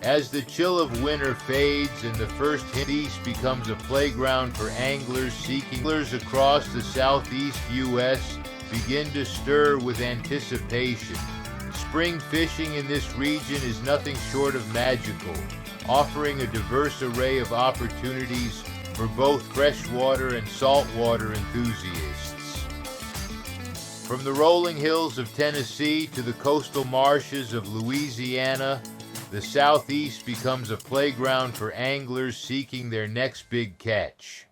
As the chill of winter fades and the first heat becomes a playground for anglers across the southeast U.S. begin to stir with anticipation. Spring fishing in this region is nothing short of magical, offering a diverse array of opportunities for both freshwater and saltwater enthusiasts. From the rolling hills of Tennessee to the coastal marshes of Louisiana, the Southeast becomes a playground for anglers seeking their next big catch.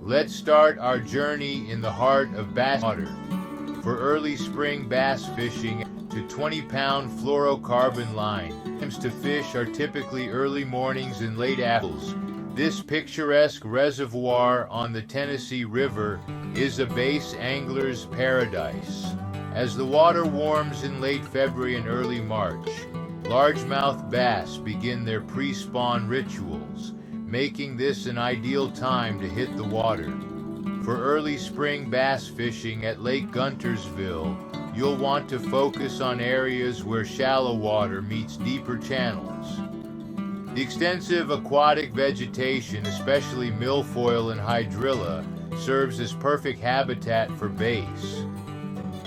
Let's start our journey in the heart of basswater. For early spring bass fishing, to 20-pound fluorocarbon line. Times to fish are typically early mornings and late afternoons. This picturesque reservoir on the Tennessee River is a bass angler's paradise. As the water warms in late February and early March, largemouth bass begin their pre-spawn rituals, making this an ideal time to hit the water. For early spring bass fishing at Lake Guntersville, you'll want to focus on areas where shallow water meets deeper channels. The extensive aquatic vegetation, especially milfoil and hydrilla, serves as perfect habitat for bass.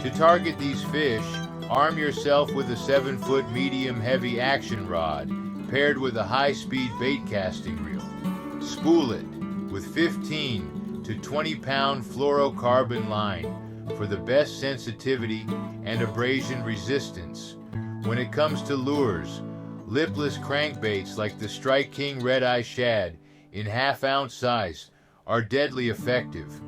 To target these fish, arm yourself with a 7-foot medium-heavy action rod, paired with a high-speed bait casting reel. Spool it with 15 to 20-pound fluorocarbon line for the best sensitivity and abrasion resistance. When it comes to lures, lipless crankbaits like the Strike King Red-Eye Shad in half-ounce size are deadly effective.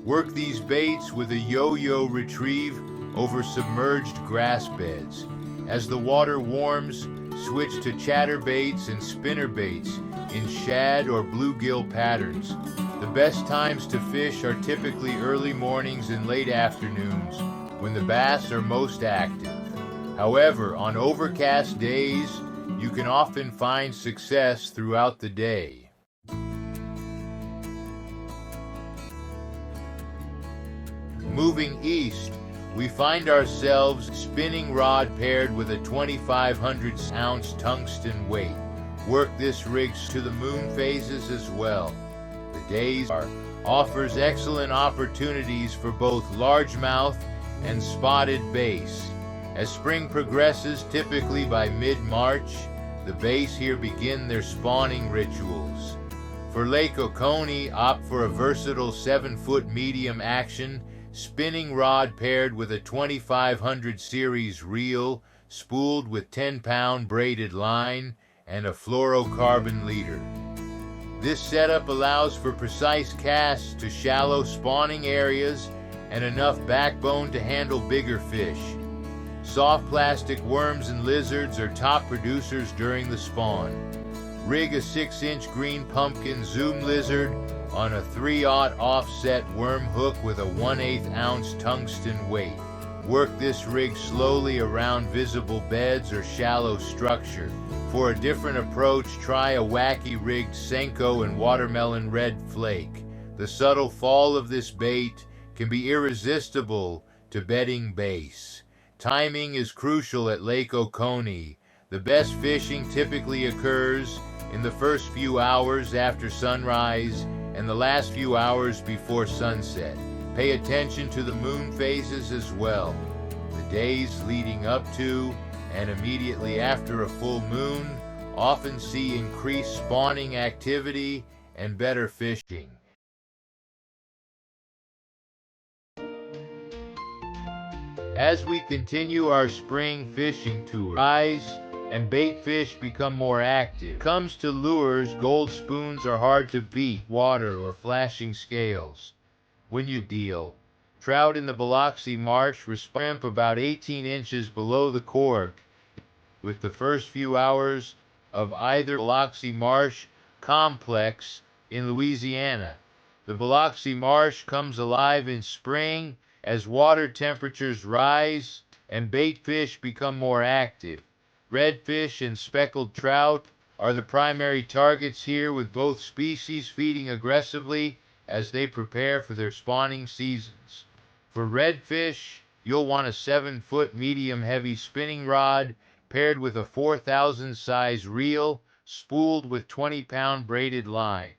Work these baits with a yo-yo retrieve over submerged grass beds. As the water warms, switch to chatterbaits and spinnerbaits in shad or bluegill patterns. The best times to fish are typically early mornings and late afternoons, when the bass are most active. However, on overcast days, you can often find success throughout the day. Moving east, we find ourselves spinning rod paired with a 2,500-ounce tungsten weight. Work this rig to the moon phases as well. The days offers excellent opportunities for both largemouth and spotted bass. As spring progresses, typically by mid-March, the bass here begin their spawning rituals. For Lake Oconee, opt for a versatile 7-foot medium action spinning rod paired with a 2500 series reel, spooled with 10-pound braided line and a fluorocarbon leader. This setup allows for precise casts to shallow spawning areas and enough backbone to handle bigger fish. Soft plastic worms and lizards are top producers during the spawn. Rig a 6-inch green pumpkin zoom lizard on a 3/0 offset worm hook with a 1/8 ounce tungsten weight. Work this rig slowly around visible beds or shallow structure. For a different approach, try a wacky rigged Senko and watermelon red flake. The subtle fall of this bait can be irresistible to bedding bass. Timing is crucial at Lake Oconee. The best fishing typically occurs in the first few hours after sunrise and the last few hours before sunset. Pay attention to the moon phases as well. The days leading up to and immediately after a full moon often see increased spawning activity and better fishing. As we continue our spring fishing tour, rise and bait fish become more active. Comes to lures, gold spoons are hard to beat, water or flashing scales. When you deal, trout in the Biloxi Marsh shrimp about 18 inches below the cork, with the first few hours of either Biloxi Marsh complex in Louisiana. The Biloxi Marsh comes alive in spring as water temperatures rise and bait fish become more active. Redfish and speckled trout are the primary targets here, with both species feeding aggressively as they prepare for their spawning seasons. For redfish, you'll want a 7-foot medium-heavy spinning rod paired with a 4,000 size reel spooled with 20-pound braided line.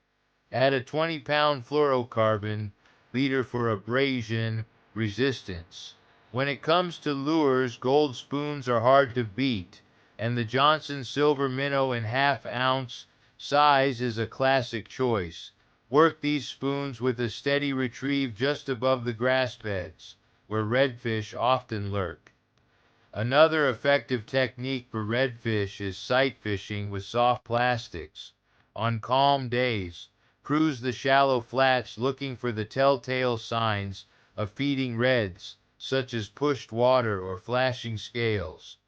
Add a 20-pound fluorocarbon leader for abrasion resistance. When it comes to lures, gold spoons are hard to beat, and the Johnson Silver Minnow in half-ounce size is a classic choice. Work these spoons with a steady retrieve just above the grass beds, where redfish often lurk. Another effective technique for redfish is sight fishing with soft plastics. On calm days, cruise the shallow flats looking for the telltale signs of feeding reds, such as pushed water or flashing scales.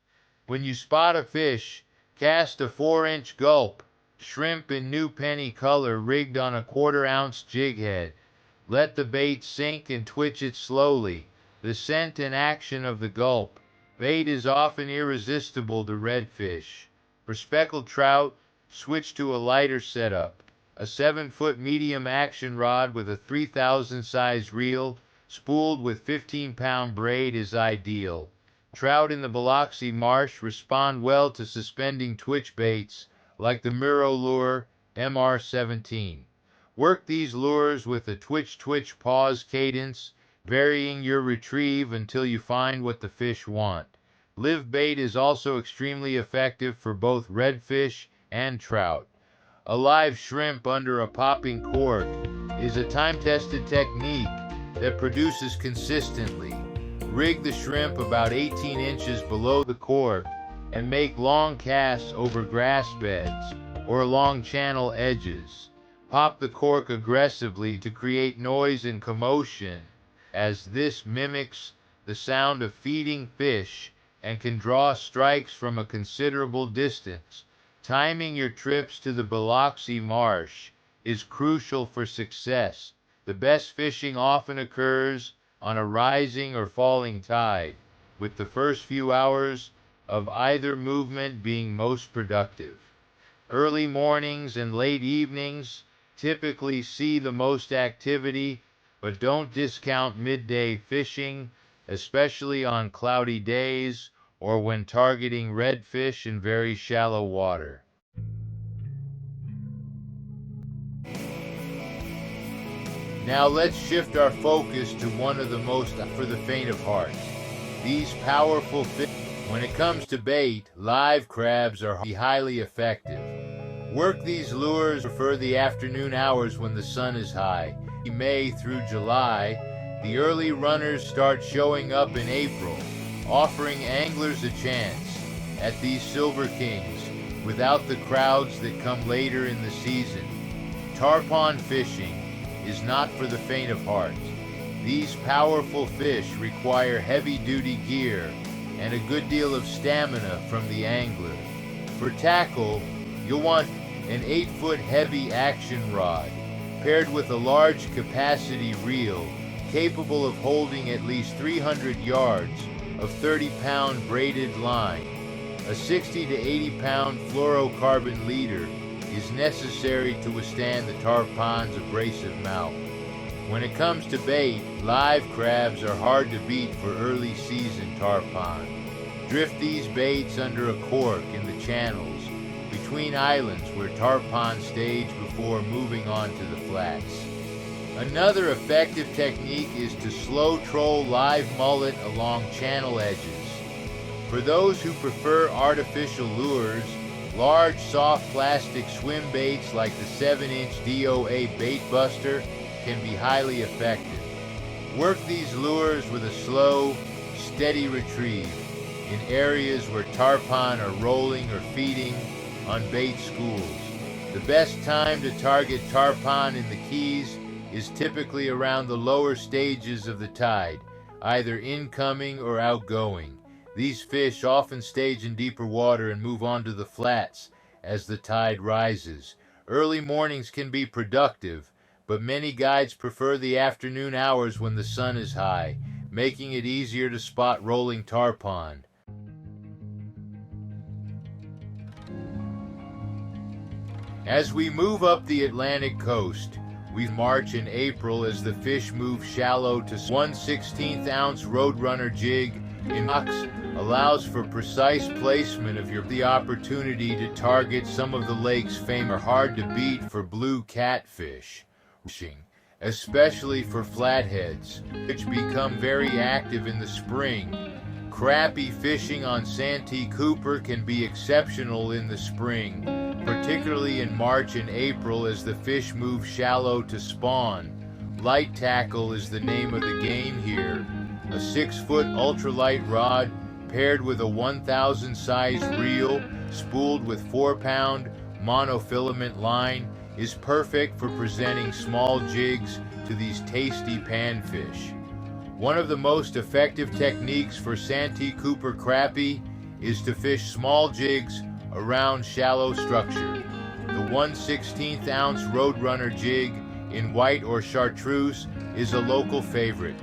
When you spot a fish, cast a 4-inch gulp, shrimp in new penny color rigged on a 1/4-ounce jig head. Let the bait sink and twitch it slowly. The scent and action of the gulp bait is often irresistible to redfish. For speckled trout, switch to a lighter setup. A 7-foot medium action rod with a 3,000 size reel spooled with 15-pound braid is ideal. Trout in the Biloxi Marsh respond well to suspending twitch baits like the Miro lure MR17. Work these lures with a twitch-twitch pause cadence, varying your retrieve until you find what the fish want. Live bait is also extremely effective for both redfish and trout. A live shrimp under a popping cork is a time-tested technique that produces consistently. Rig the shrimp about 18 inches below the cork and make long casts over grass beds or along channel edges. Pop the cork aggressively to create noise and commotion, as this mimics the sound of feeding fish and can draw strikes from a considerable distance. Timing your trips to the Biloxi Marsh is crucial for success. The best fishing often occurs on a rising or falling tide, with the first few hours of either movement being most productive. Early mornings and late evenings typically see the most activity, but don't discount midday fishing, especially on cloudy days or when targeting redfish in very shallow water. Now let's shift our focus to one of the most for the faint of heart. These powerful fish. When it comes to bait, live crabs are highly effective. Work these lures for the afternoon hours when the sun is high. In May through July, the early runners start showing up in April, offering anglers a chance at these silver kings without the crowds that come later in the season. Tarpon fishing is not for the faint of heart. These powerful fish require heavy-duty gear and a good deal of stamina from the angler. For tackle, you'll want an 8-foot heavy action rod paired with a large capacity reel capable of holding at least 300 yards of 30-pound braided line. A 60 to 80-pound fluorocarbon leader is necessary to withstand the tarpon's abrasive mouth. When it comes to bait, live crabs are hard to beat for early season tarpon. Drift these baits under a cork in the channels between islands where tarpon stage before moving on to the flats. Another effective technique is to slow troll live mullet along channel edges. For those who prefer artificial lures, large soft plastic swim baits like the 7-inch DOA Bait Buster can be highly effective. Work these lures with a slow, steady retrieve in areas where tarpon are rolling or feeding on bait schools. The best time to target tarpon in the Keys is typically around the lower stages of the tide, either incoming or outgoing. These fish often stage in deeper water and move on to the flats as the tide rises. Early mornings can be productive, but many guides prefer the afternoon hours when the sun is high, making it easier to spot rolling tarpon. As we move up the Atlantic coast, We March and April as the fish move shallow to 1/16 ounce Roadrunner jig in box allows for precise placement of the opportunity to target some of the lake's famous hard to beat for blue catfish, especially for flatheads, which become very active in the spring. Crappie fishing on Santee Cooper can be exceptional in the spring, particularly in March and April as the fish move shallow to spawn. Light tackle is the name of the game here. A 6-foot ultralight rod paired with a 1000 size reel spooled with 4-pound monofilament line is perfect for presenting small jigs to these tasty panfish. One of the most effective techniques for Santee Cooper crappie is to fish small jigs around shallow structure. The 1/16 ounce Roadrunner jig in white or chartreuse is a local favorite.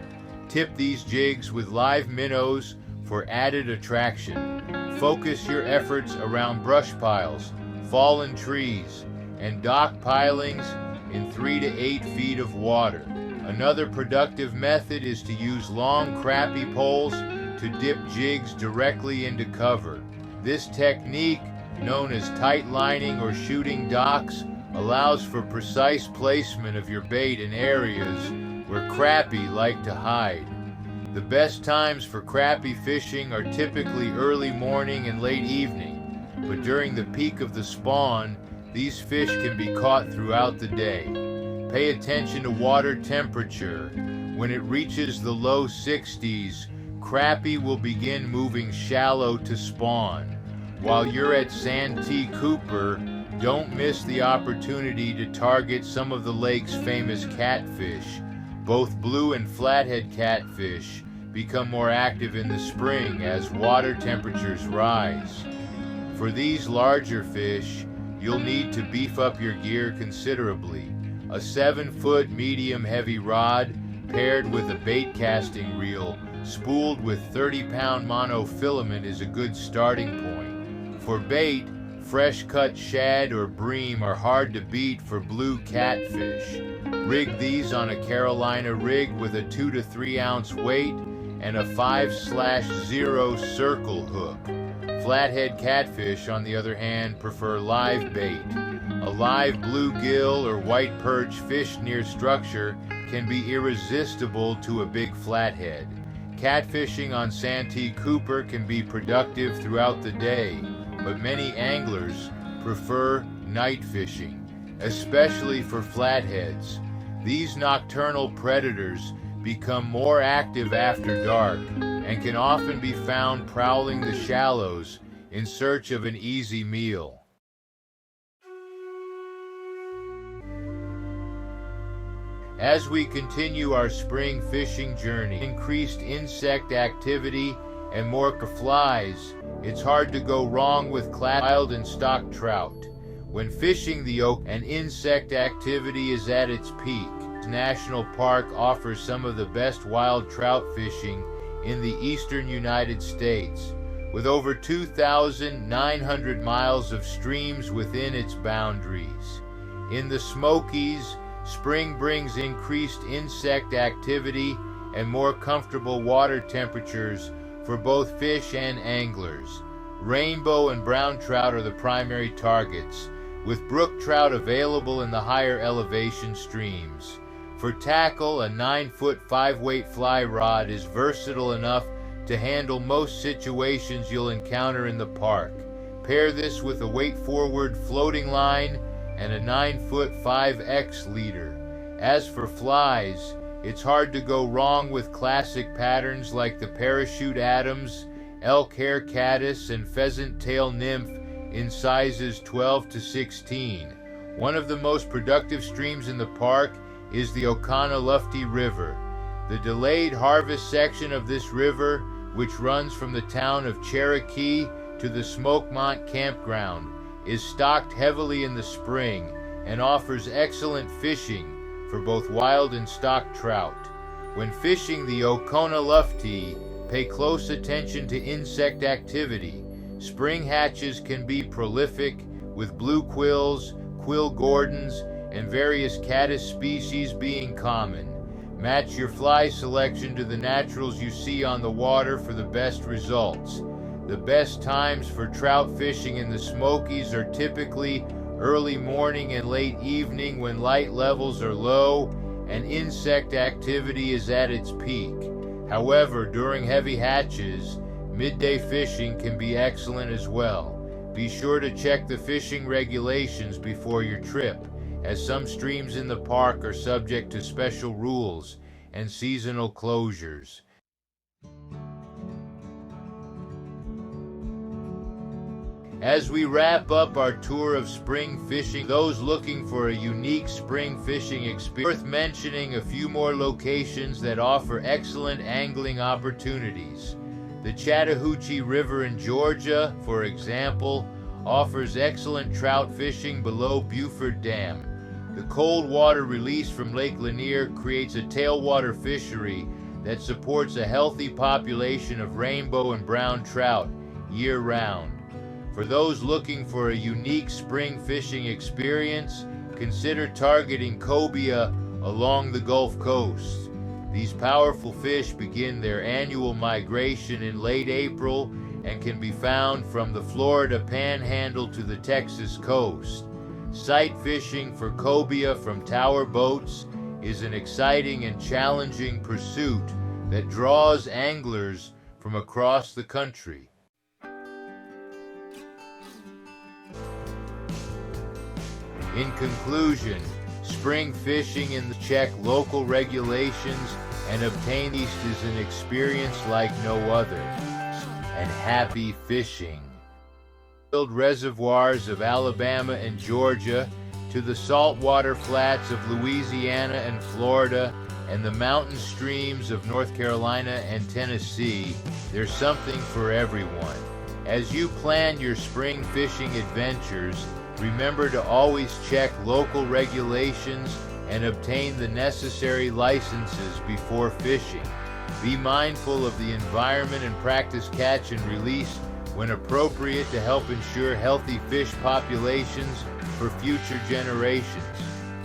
Tip these jigs with live minnows for added attraction. Focus your efforts around brush piles, fallen trees, and dock pilings in 3 to 8 feet of water. Another productive method is to use long crappie poles to dip jigs directly into cover. This technique, known as tight lining or shooting docks, allows for precise placement of your bait in areas where crappie like to hide. The best times for crappie fishing are typically early morning and late evening, but during the peak of the spawn, these fish can be caught throughout the day. Pay attention to water temperature. When it reaches the low 60s, crappie will begin moving shallow to spawn. While you're at Santee Cooper, don't miss the opportunity to target some of the lake's famous catfish. Both blue and flathead catfish become more active in the spring as water temperatures rise. For these larger fish, you'll need to beef up your gear considerably. A 7-foot medium-heavy rod paired with a bait casting reel spooled with 30-pound monofilament is a good starting point. For bait, fresh-cut shad or bream are hard to beat for blue catfish. Rig these on a Carolina rig with a 2 to 3 ounce weight and a 5/0 circle hook. Flathead catfish, on the other hand, prefer live bait. A live bluegill or white perch fished near structure can be irresistible to a big flathead. Catfishing on Santee Cooper can be productive throughout the day, but many anglers prefer night fishing, especially for flatheads. These nocturnal predators become more active after dark and can often be found prowling the shallows in search of an easy meal. As we continue our spring fishing journey, increased insect activity and more flies, it's hard to go wrong with wild and stock trout. When fishing the Oak and insect activity is at its peak, National Park offers some of the best wild trout fishing in the eastern United States, with over 2,900 miles of streams within its boundaries. In the Smokies, spring brings increased insect activity and more comfortable water temperatures for both fish and anglers. Rainbow and brown trout are the primary targets, with brook trout available in the higher elevation streams. For tackle, a 9-foot 5-weight fly rod is versatile enough to handle most situations you'll encounter in the park. Pair this with a weight-forward floating line and a 9-foot 5X leader. As for flies, it's hard to go wrong with classic patterns like the parachute Adams, elk hair caddis, and pheasant tail nymph in sizes 12 to 16. One of the most productive streams in the park is the Oconaluftee River. The delayed harvest section of this river, which runs from the town of Cherokee to the Smokemont campground, is stocked heavily in the spring and offers excellent fishing for both wild and stock trout. When fishing the Oconaluftee, pay close attention to insect activity. Spring hatches can be prolific, with blue quills, quill gordons, and various caddis species being common. Match your fly selection to the naturals you see on the water for the best results. The best times for trout fishing in the Smokies are typically early morning and late evening when light levels are low and insect activity is at its peak. However, during heavy hatches, midday fishing can be excellent as well. Be sure to check the fishing regulations before your trip, as some streams in the park are subject to special rules and seasonal closures. As we wrap up our tour of spring fishing, those looking for a unique spring fishing experience, worth mentioning a few more locations that offer excellent angling opportunities. The Chattahoochee River in Georgia, for example, offers excellent trout fishing below Buford Dam. The cold water release from Lake Lanier creates a tailwater fishery that supports a healthy population of rainbow and brown trout year-round. For those looking for a unique spring fishing experience, consider targeting cobia along the Gulf Coast. These powerful fish begin their annual migration in late April and can be found from the Florida Panhandle to the Texas coast. Sight fishing for cobia from tower boats is an exciting and challenging pursuit that draws anglers from across the country. In conclusion, spring fishing in the check local regulations and obtain these is an experience like no other. And happy fishing. Filled reservoirs of Alabama and Georgia to the saltwater flats of Louisiana and Florida and the mountain streams of North Carolina and Tennessee, there's something for everyone. As you plan your spring fishing adventures, remember to always check local regulations and obtain the necessary licenses before fishing. Be mindful of the environment and practice catch and release when appropriate to help ensure healthy fish populations for future generations.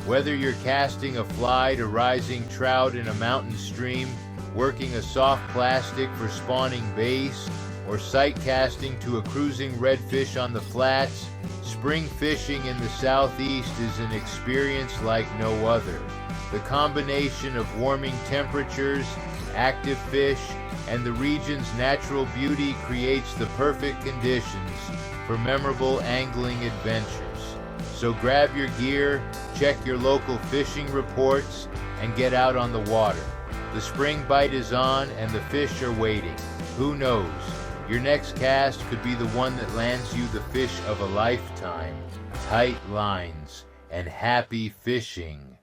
Whether you're casting a fly to rising trout in a mountain stream, working a soft plastic for spawning bass, or sight casting to a cruising redfish on the flats, spring fishing in the Southeast is an experience like no other. The combination of warming temperatures, active fish, and the region's natural beauty creates the perfect conditions for memorable angling adventures. So grab your gear, check your local fishing reports, and get out on the water. The spring bite is on and the fish are waiting. Who knows? Your next cast could be the one that lands you the fish of a lifetime. Tight lines and happy fishing.